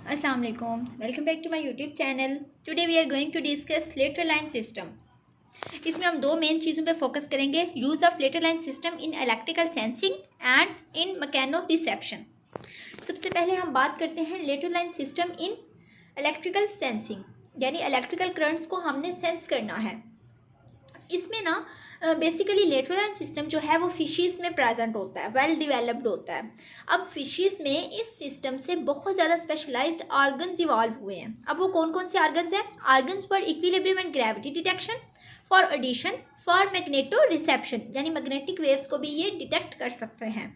Assalamu alaikum. Welcome back to my YouTube channel. Today we are going to discuss lateral line system. इसमें हम दो main चीज़ों पे focus करेंगे, use of lateral line system in electrical sensing and in mechano reception. सबसे पहले हम बात करते हैं lateral line system in electrical sensing, यानी इलेक्ट्रिकल करंट्स को हमने सेंस करना है। इसमें ना बेसिकली लेटरल लाइन सिस्टम जो है वो फिशीज़ में प्रेजेंट होता है, वेल डिवेलप्ड होता है। अब फिशीज़ में इस सिस्टम से बहुत ज़्यादा स्पेशलाइज्ड ऑर्गन्स इवॉल्व हुए हैं। अब वो कौन कौन से ऑर्गन्स हैं? Organs for equilibrium and gravity detection, for addition, for magneto reception, यानी मैग्नेटिक वेव्स को भी ये डिटेक्ट कर सकते हैं।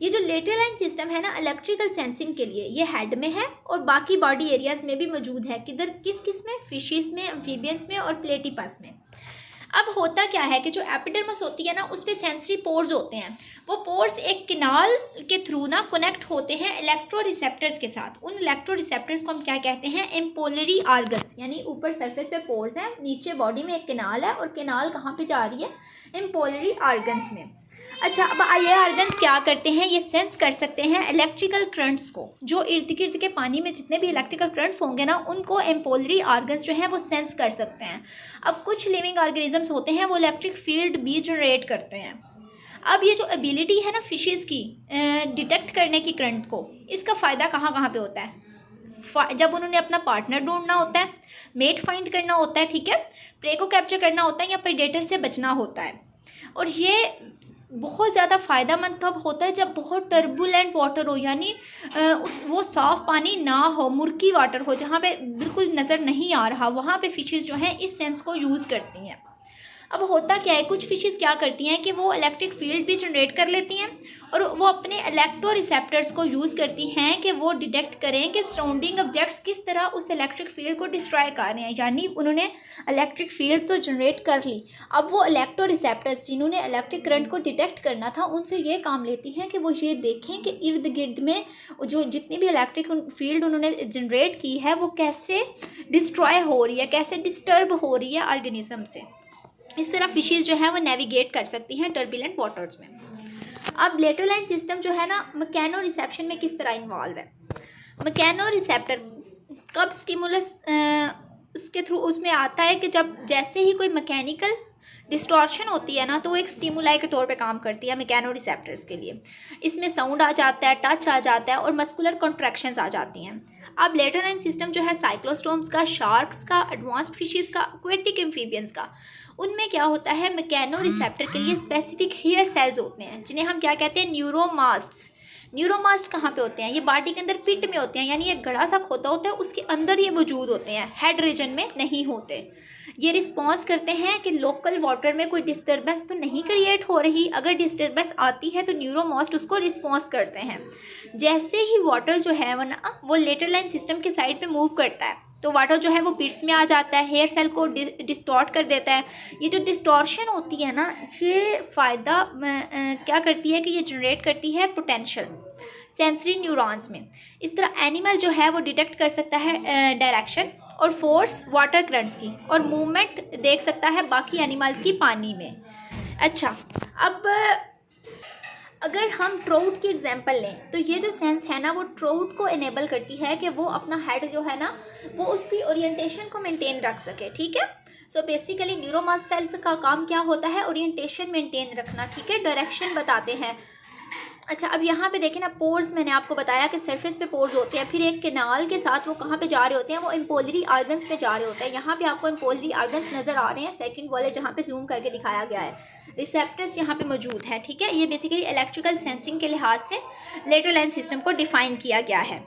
ये जो लेटरल लाइन सिस्टम है ना इलेक्ट्रिकल सेंसिंग के लिए, ये हेड में है और बाकी बॉडी एरियाज में भी मौजूद है। किधर, किस किस में? फिशीज़ में, एम्फीबियंस में और प्लेटिपस में। अब होता क्या है कि जो एपिडर्मिस होती है ना उस पे सेंसरी पोर्स होते हैं। वो पोर्स एक किनाल के थ्रू ना कनेक्ट होते हैं इलेक्ट्रो रिसेप्टर्स के साथ। उन इलेक्ट्रो रिसेप्टर्स को हम क्या कहते हैं? एम्पोलरी ऑर्गन्स, यानी ऊपर सरफेस पे पोर्स हैं, नीचे बॉडी में एक किनाल है और किनाल कहाँ पे जा रही है? एम्पोलरी ऑर्गन्स में। अच्छा, अब ये ऑर्गन्स क्या करते हैं? ये सेंस कर सकते हैं इलेक्ट्रिकल करंट्स को। जो इर्द गिर्द के पानी में जितने भी इलेक्ट्रिकल करंट्स होंगे ना उनको एम्पोलरी ऑर्गन्स जो हैं वो सेंस कर सकते हैं। अब कुछ लिविंग ऑर्गेनिजम्स होते हैं वो इलेक्ट्रिक फील्ड भी जनरेट करते हैं। अब ये जो एबिलिटी है ना फिशेज़ की डिटेक्ट करने की करंट को, इसका फ़ायदा कहाँ कहाँ पे होता है? जब उन्होंने अपना पार्टनर ढूंढना होता है, मेट फाइंड करना होता है, ठीक है, प्रे को कैप्चर करना होता है या प्रेडेटर से बचना होता है। और ये बहुत ज़्यादा फ़ायदेमंद कब होता है? जब बहुत टर्बुलेंट वाटर हो, यानी वो साफ़ पानी ना हो, मुर्की वाटर हो, जहाँ पे बिल्कुल नज़र नहीं आ रहा, वहाँ पे फिशेज़ जो हैं इस सेंस को यूज़ करती हैं। अब होता क्या है, कुछ फिशेज़ क्या करती हैं कि वो इलेक्ट्रिक फील्ड भी जनरेट कर लेती हैं और वो अपने इलेक्ट्रो रिसेप्टर्स को यूज़ करती हैं कि वो डिटेक्ट करें कि सराउंडिंग ऑब्जेक्ट्स किस तरह उस इलेक्ट्रिक फील्ड को डिस्ट्रॉय कर रहे हैं। यानी उन्होंने इलेक्ट्रिक फील्ड तो जनरेट कर ली, अब वो इलेक्ट्रो रिसेप्टर्स जिन्होंने इलेक्ट्रिक करंट को डिटेक्ट करना था उनसे ये काम लेती हैं कि वो ये देखें कि इर्द गिर्द में जो जितनी भी इलेक्ट्रिक फील्ड उन्होंने जनरेट की है वो कैसे डिस्ट्रॉय हो रही है, कैसे डिस्टर्ब हो रही है ऑर्गेनिज्म से। इस तरह फिशेज़ जो है वो नेविगेट कर सकती हैं टर्बुलेंट वाटर्स में। अब लेटरल लाइन सिस्टम जो है ना मैकेनो रिसेप्शन में किस तरह इन्वॉल्व है? मैकेनो रिसेप्टर कब स्टिमुलस उसके थ्रू उसमें आता है कि जब जैसे ही कोई मैकेनिकल डिस्टॉर्शन होती है ना तो वो एक स्टिमुलाई के तौर पे काम करती है मैकेनो रिसेप्टर्स के लिए। इसमें साउंड आ जाता है, टच आ जाता है और मस्कुलर कॉन्ट्रैक्शंस आ जाती हैं। अब लेटरल लाइन सिस्टम जो है साइक्लोस्टोम्स का, शार्क्स का, एडवांस्ड फिशेस का, एक्वेटिक एम्फीबियंस का, उनमें क्या होता है मैकेनो रिसेप्टर के लिए स्पेसिफिक हेयर सेल्स होते हैं जिन्हें हम क्या कहते हैं? न्यूरोमास्ट्स। न्यूरोमास्ट कहाँ पे होते हैं? ये बॉडी के अंदर पिट में होते हैं, यानी एक गड़ा सा खोता होता है उसके अंदर ये मौजूद होते हैं, हेड रीजन में नहीं होते। ये रिस्पॉन्स करते हैं कि लोकल वाटर में कोई डिस्टर्बेंस तो नहीं क्रिएट हो रही। अगर डिस्टर्बेंस आती है तो न्यूरोमास्ट उसको रिस्पॉन्स करते हैं। जैसे ही वाटर जो है वो लेटरल लाइन सिस्टम के साइड पे मूव करता है तो वाटर जो है वो पिट्स में आ जाता है, हेयर सेल को डिस्टॉर्ट कर देता है। ये जो डिस्टॉर्शन होती है ना ये फ़ायदा क्या करती है कि ये जनरेट करती है पोटेंशियल सेंसरी न्यूरॉन्स में। इस तरह एनिमल जो है वो डिटेक्ट कर सकता है डायरेक्शन और फोर्स वाटर करंट्स की और मूवमेंट देख सकता है बाकी एनिमल्स की पानी में। अच्छा, अब अगर हम ट्राउट की एग्जांपल लें तो ये जो सेंस है ना वो ट्राउट को इनेबल करती है कि वो अपना हेड जो है ना वो उसकी ओरिएंटेशन को मेंटेन रख सके, ठीक है। सो बेसिकली न्यूरोमास सेल्स का काम क्या होता है? ओरिएंटेशन मेंटेन रखना, ठीक है, डायरेक्शन बताते हैं। अच्छा, अब यहाँ पे देखें ना पोर्स, मैंने आपको बताया कि सरफेस पे पोर्स होते हैं, फिर एक कैनाल के साथ वो कहाँ पे जा रहे होते हैं? वो एम्पोलरी ऑर्गन्स में जा रहे होते हैं। यहाँ पे आपको एम्पोलरी ऑर्गन्स नज़र आ रहे हैं, सेकंड वाले जहाँ पे जूम करके दिखाया गया है। रिसेप्टर्स यहाँ पे मौजूद हैं, ठीक है। ये बेसिकली इलेक्ट्रिकल सेंसिंग के लिहाज से लेटरल लाइन सिस्टम को डिफाइन किया गया है।